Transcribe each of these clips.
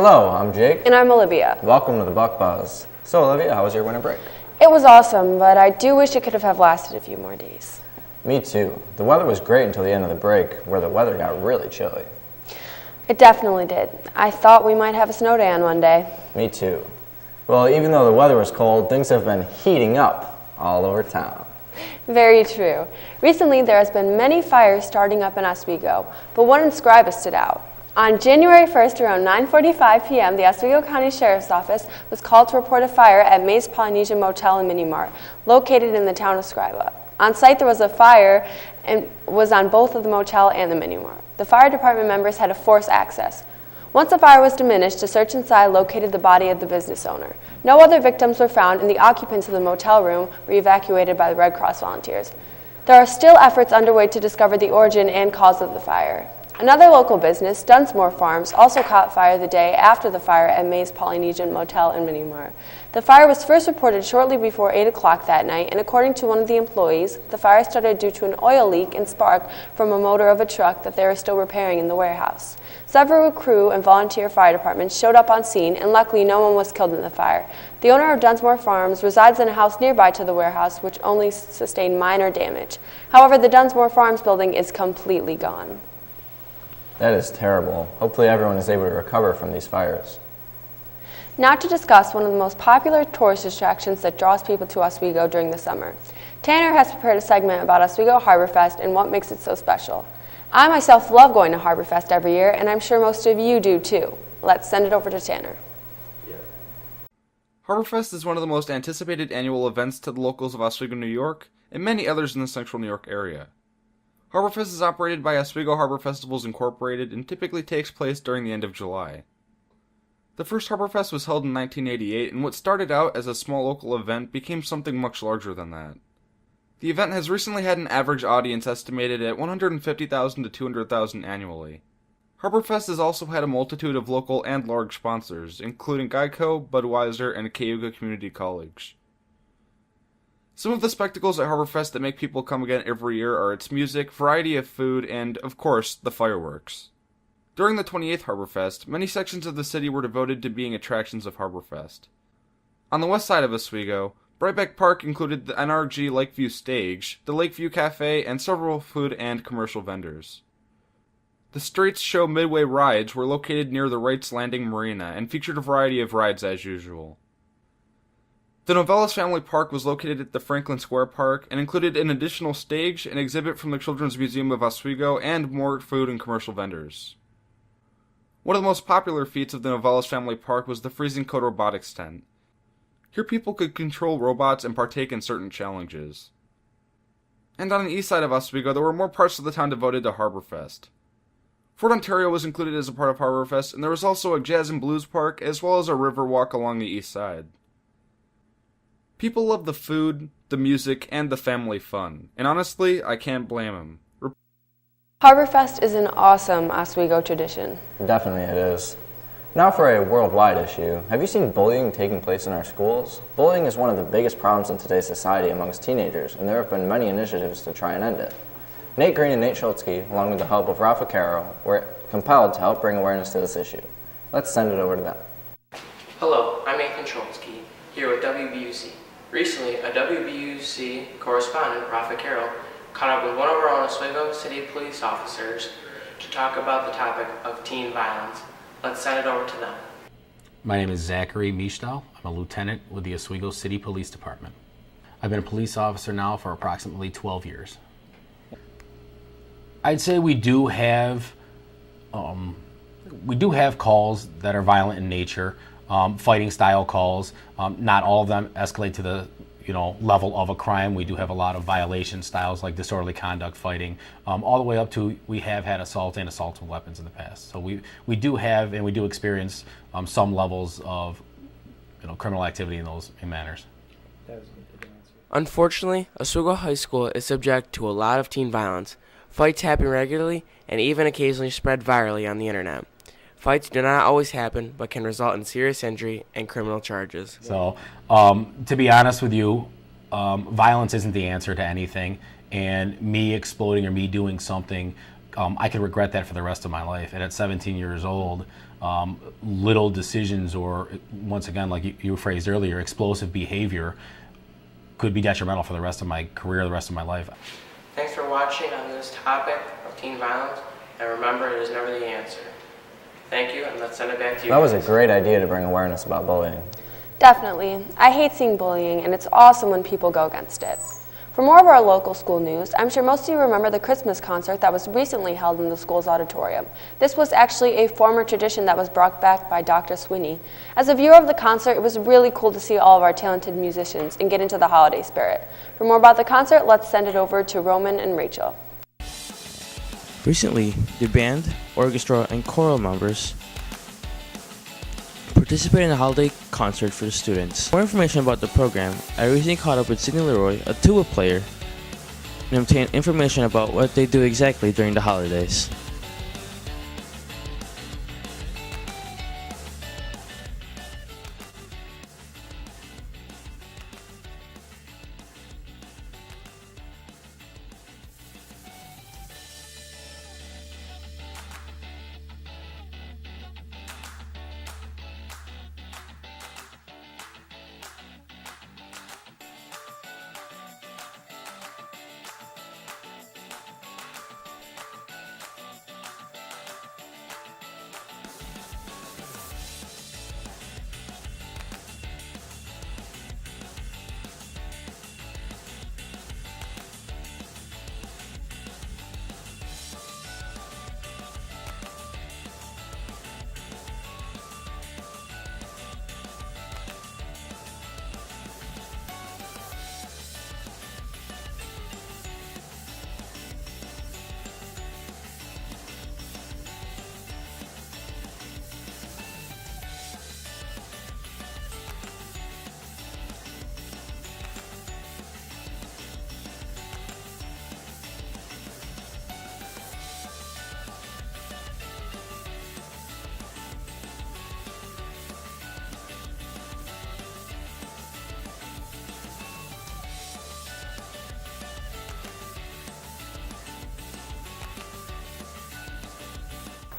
Hello, I'm Jake. And I'm Olivia. Welcome to the Buc Buzz. So Olivia, how was your winter break? It was awesome, but I do wish it could have lasted a few more days. Me too. The weather was great until the end of the break, where the weather got really chilly. It definitely did. I thought we might have a snow day on one day. Me too. Well, even though the weather was cold, things have been heating up all over town. Very true. Recently, there has been many fires starting up in Oswego, but one in Scriba stood out. On January 1st, around 9:45 p.m., the Oswego County Sheriff's Office was called to report a fire at May's Polynesian Motel and Mini Mart, located in the town of Scriba. On site, there was a fire and was on both of the motel and the Mini Mart. The fire department members had to force access. Once the fire was diminished, a search inside located the body of the business owner. No other victims were found, and the occupants of the motel room were evacuated by the Red Cross volunteers. There are still efforts underway to discover the origin and cause of the fire. Another local business, Dunsmore Farms, also caught fire the day after the fire at May's Polynesian Motel and Mini Mart. The fire was first reported shortly before 8 o'clock that night, and according to one of the employees, the fire started due to an oil leak and spark from a motor of a truck that they were still repairing in the warehouse. Several crew and volunteer fire departments showed up on scene, and luckily no one was killed in the fire. The owner of Dunsmore Farms resides in a house nearby to the warehouse, which only sustained minor damage. However, the Dunsmore Farms building is completely gone. That is terrible. Hopefully everyone is able to recover from these fires. Now to discuss one of the most popular tourist attractions that draws people to Oswego during the summer. Tanner has prepared a segment about Oswego Harbor Fest and what makes it so special. I myself love going to Harbor Fest every year, and I'm sure most of you do too. Let's send it over to Tanner. Harborfest is one of the most anticipated annual events to the locals of Oswego, New York, and many others in the central New York area. Harborfest is operated by Oswego Harbor Festivals Incorporated and typically takes place during the end of July. The first Harborfest was held in 1988, and what started out as a small local event became something much larger than that. The event has recently had an average audience estimated at 150,000 to 200,000 annually. Harborfest has also had a multitude of local and large sponsors, including Geico, Budweiser, and Cayuga Community College. Some of the spectacles at Harborfest that make people come again every year are its music, variety of food, and, of course, the fireworks. During the 28th Harborfest, many sections of the city were devoted to being attractions of Harborfest. On the west side of Oswego, Breitbeck Park included the NRG Lakeview Stage, the Lakeview Cafe, and several food and commercial vendors. The Straits Show Midway rides were located near the Wrights Landing Marina and featured a variety of rides as usual. The Novellis Family Park was located at the Franklin Square Park and included an additional stage, an exhibit from the Children's Museum of Oswego, and more food and commercial vendors. One of the most popular feats of the Novellis Family Park was the Freezing Code Robotics tent. Here people could control robots and partake in certain challenges. And on the east side of Oswego, there were more parts of the town devoted to Harborfest. Fort Ontario was included as a part of Harborfest, and there was also a Jazz and Blues Park, as well as a river walk along the east side. People love the food, the music, and the family fun, and honestly, I can't blame them. Harborfest is an awesome Oswego tradition. Definitely it is. Now for a worldwide issue. Have you seen bullying taking place in our schools? Bullying is one of the biggest problems in today's society amongst teenagers, and there have been many initiatives to try and end it. Nate Green and Nate Schultzke, along with the help of Rafa Caro, were compelled to help bring awareness to this issue. Let's send it over to them. Hello, I'm Nathan Schultzke, here with WBUC. Recently, a WBUC correspondent, Rafa Caro, caught up with one of our own Oswego City Police officers to talk about the topic of teen violence. Let's send it over to them. My name is Zachary Mishtal. I'm a lieutenant with the Oswego City Police Department. I've been a police officer now for approximately 12 years. I'd say we do have calls that are violent in nature, fighting style calls. Not all of them escalate to the level of a crime. We do have a lot of violation styles like disorderly conduct fighting, all the way up to we have had assault and assault with weapons in the past. So we do have and we do experience some levels of criminal activity in those manners. Unfortunately, Oswego High School is subject to a lot of teen violence. Fights happen regularly and even occasionally spread virally on the internet. Fights do not always happen, but can result in serious injury and criminal charges. So, to be honest with you, violence isn't the answer to anything, and me exploding or me doing something, I could regret that for the rest of my life. And at 17 years old, little decisions, or once again, like you phrased earlier, explosive behavior could be detrimental for the rest of my career, the rest of my life. Thanks for watching on this topic of teen violence, and remember, it is never the answer. Thank you, and let's send it back to you. That was a great idea to bring awareness about bullying. Definitely. I hate seeing bullying, and it's awesome when people go against it. For more of our local school news, I'm sure most of you remember the Christmas concert that was recently held in the school's auditorium. This was actually a former tradition that was brought back by Dr. Sweeney. As a viewer of the concert, it was really cool to see all of our talented musicians and get into the holiday spirit. For more about the concert, let's send it over to Roman and Rachel. Recently, the band, orchestra, and choral members participated in a holiday concert for the students. For more information about the program, I recently caught up with Sydney Leroy, a tuba player, and obtained information about what they do exactly during the holidays.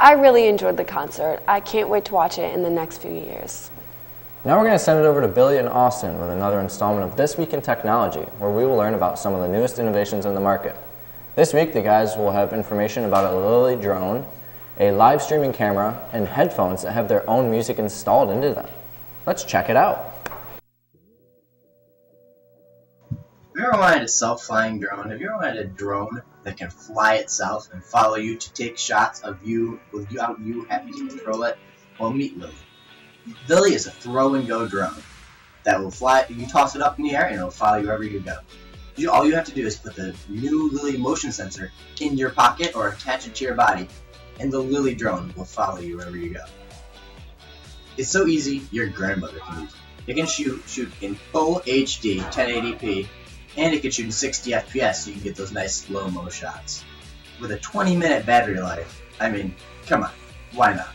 I really enjoyed the concert. I can't wait to watch it in the next few years. Now we're going to send it over to Billy and Austin with another installment of This Week in Technology, where we will learn about some of the newest innovations in the market. This week, the guys will have information about a Lily drone, a live streaming camera, and headphones that have their own music installed into them. Let's check it out. Have you ever wanted a self-flying drone? Have you ever wanted a drone that can fly itself and follow you to take shots of you without you having to control it? Well, meet Lily. Lily is a throw-and-go drone that will fly. You toss it up in the air and it'll follow you wherever you go. All you have to do is put the new Lily motion sensor in your pocket or attach it to your body, and the Lily drone will follow you wherever you go. It's so easy, your grandmother can use it. It can shoot in full HD, 1080p, and it can shoot in 60 FPS so you can get those nice slow-mo shots. With a 20-minute battery life, I mean, come on, why not?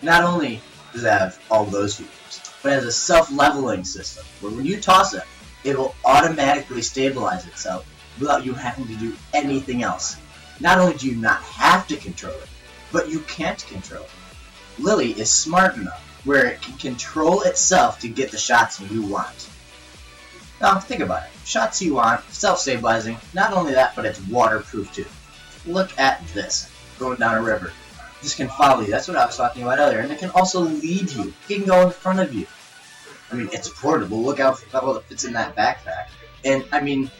Not only does it have all those features, but it has a self-leveling system where when you toss it, it will automatically stabilize itself without you having to do anything else. Not only do you not have to control it, but you can't control it. Lily is smart enough where it can control itself to get the shots you want. Now, think about it. Shots you want, self-stabilizing, not only that, but it's waterproof too. Look at this, going down a river. This can follow you, that's what I was talking about earlier, and it can also lead you. It can go in front of you. I mean, it's portable, look how well it fits in that backpack. And, I mean,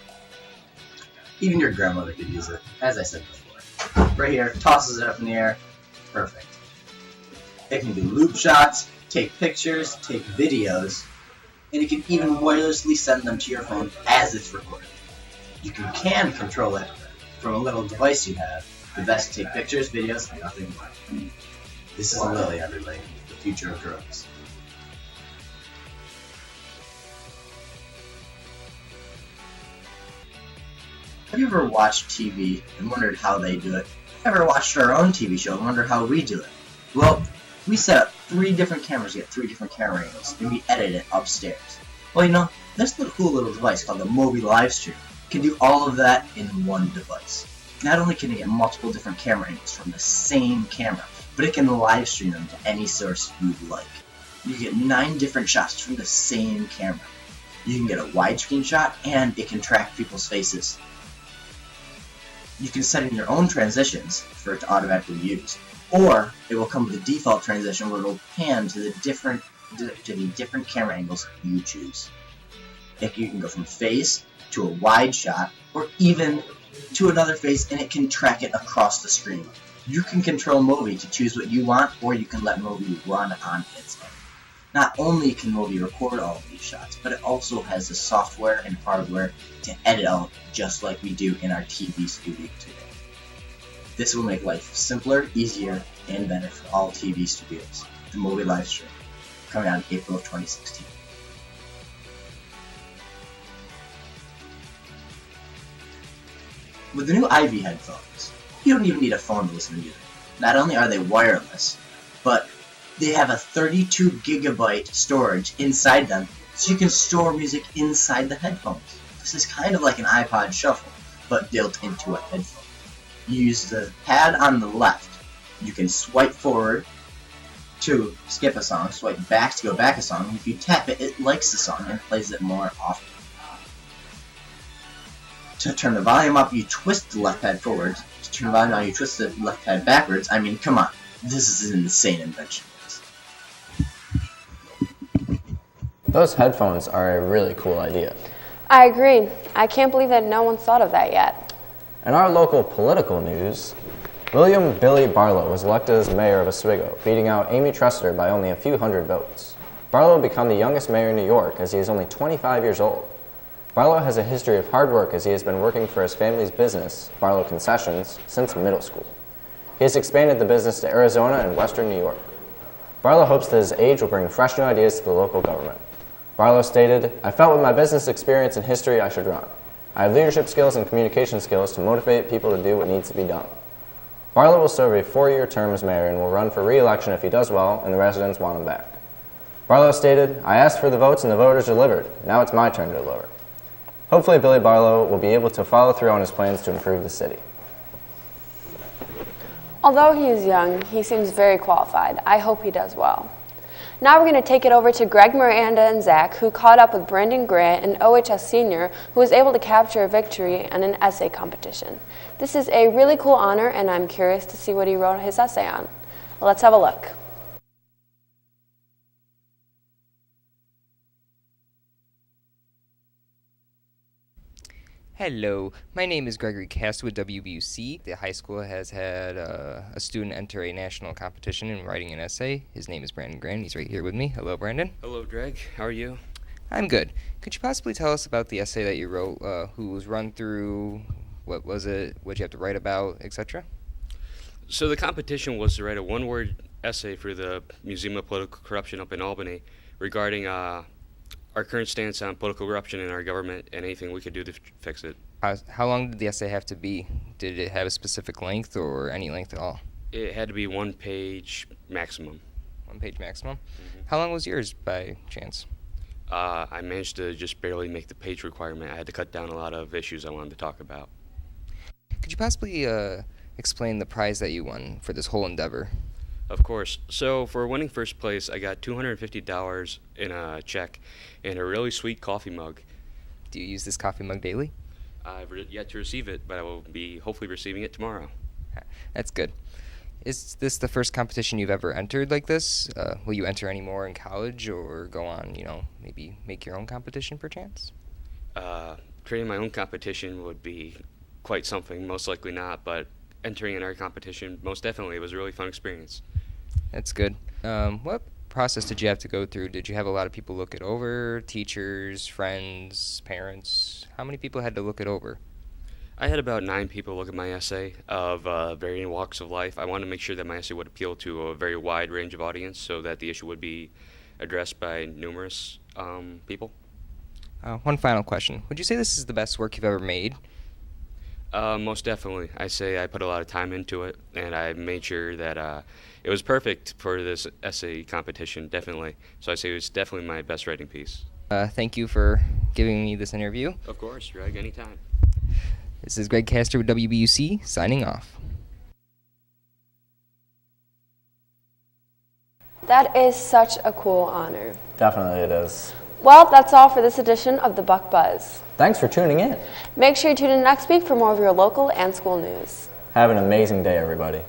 even your grandmother could use it, as I said before. Right here, tosses it up in the air, perfect. It can do loop shots, take pictures, take videos, and you can even wirelessly send them to your phone as it's recorded. You can control it from a little device you have. The best to take pictures, videos, and nothing more. This is Lily, everybody, the future of drones. Have you ever watched TV and wondered how they do it? Ever watched our own TV show and wondered how we do it? Well, we set up 3 different cameras, get 3 different camera angles, and we edit it upstairs. Well, you know, this cool little device called the Mobi Livestream can do all of that in one device. Not only can it get multiple different camera angles from the same camera, but it can live stream them to any source you'd like. You get 9 different shots from the same camera. You can get a widescreen shot, and it can track people's faces. You can set in your own transitions for it to automatically use, or it will come with a default transition where it will pan to the different camera angles you choose. You can go from face to a wide shot, or even to another face, and it can track it across the screen. You can control Movi to choose what you want, or you can let Movi run on its own. Not only can Movi record all of these shots, but it also has the software and hardware to edit out just like we do in our TV studio today. This will make life simpler, easier, and better for all TV studios. The Movi Livestream, coming out in April of 2016. With the new IV headphones, you don't even need a phone to listen to music. Not only are they wireless, but they have a 32 gigabyte storage inside them, so you can store music inside the headphones. This is kind of like an iPod Shuffle, but built into a headphone. You use the pad on the left. You can swipe forward to skip a song, swipe back to go back a song. If you tap it, it likes the song and plays it more often. To turn the volume up, you twist the left pad forward. To turn the volume down, you twist the left pad backwards. I mean, come on. This is an insane invention. Those headphones are a really cool idea. I agree. I can't believe that no one's thought of that yet. In our local political news, William Billy Barlow was elected as mayor of Oswego, beating out Amy Trester by only a few hundred votes. Barlow will become the youngest mayor in New York as he is only 25 years old. Barlow has a history of hard work as he has been working for his family's business, Barlow Concessions, since middle school. He has expanded the business to Arizona and western New York. Barlow hopes that his age will bring fresh new ideas to the local government. Barlow stated, "I felt with my business experience and history I should run. I have leadership skills and communication skills to motivate people to do what needs to be done." Barlow will serve a 4-year term as mayor and will run for re-election if he does well and the residents want him back. Barlow stated, "I asked for the votes and the voters delivered. Now it's my turn to deliver." Hopefully Billy Barlow will be able to follow through on his plans to improve the city. Although he is young, he seems very qualified. I hope he does well. Now we're going to take it over to Greg, Miranda, and Zach, who caught up with Brandon Grant, an OHS senior, who was able to capture a victory in an essay competition. This is a really cool honor, and I'm curious to see what he wrote his essay on. Let's have a look. Hello, my name is Gregory Cast with WBUC. The high school has had a student enter a national competition in writing an essay. His name is Brandon Grant. He's right here with me. Hello, Brandon. Hello, Greg. How are you? I'm good. Could you possibly tell us about the essay that you wrote, who was run through, what was it, what you have to write about, etc.? So the competition was to write a one-word essay for the Museum of Political Corruption up in Albany regarding our current stance on political corruption in our government and anything we could do to fix it. How long did the essay have to be? Did it have a specific length or any length at all? It had to be 1 page maximum. 1 page maximum? Mm-hmm. How long was yours by chance? I managed to just barely make the page requirement. I had to cut down a lot of issues I wanted to talk about. Could you possibly explain the prize that you won for this whole endeavor? Of course. So for winning first place, I got $250 in a check and a really sweet coffee mug. Do you use this coffee mug daily? I've yet to receive it, but I will be hopefully receiving it tomorrow. That's good. Is this the first competition you've ever entered like this? Will you enter any more in college or go on, maybe make your own competition perchance? Creating my own competition would be quite something, most likely not, but entering in our competition, most definitely, it was a really fun experience. That's good. What process did you have to go through? Did you have a lot of people look it over? Teachers, friends, parents? How many people had to look it over? I had about 9 people look at my essay of varying walks of life. I wanted to make sure that my essay would appeal to a very wide range of audience so that the issue would be addressed by numerous people. One final question. Would you say this is the best work you've ever made? Most definitely. I say I put a lot of time into it, and I made sure that it was perfect for this essay competition, definitely. So I say it was definitely my best writing piece. Thank you for giving me this interview. Of course, Greg, anytime. This is Greg Castor with WBUC, signing off. That is such a cool honor. Definitely it is. Well, that's all for this edition of the Buc Buzz. Thanks for tuning in. Make sure you tune in next week for more of your local and school news. Have an amazing day, everybody.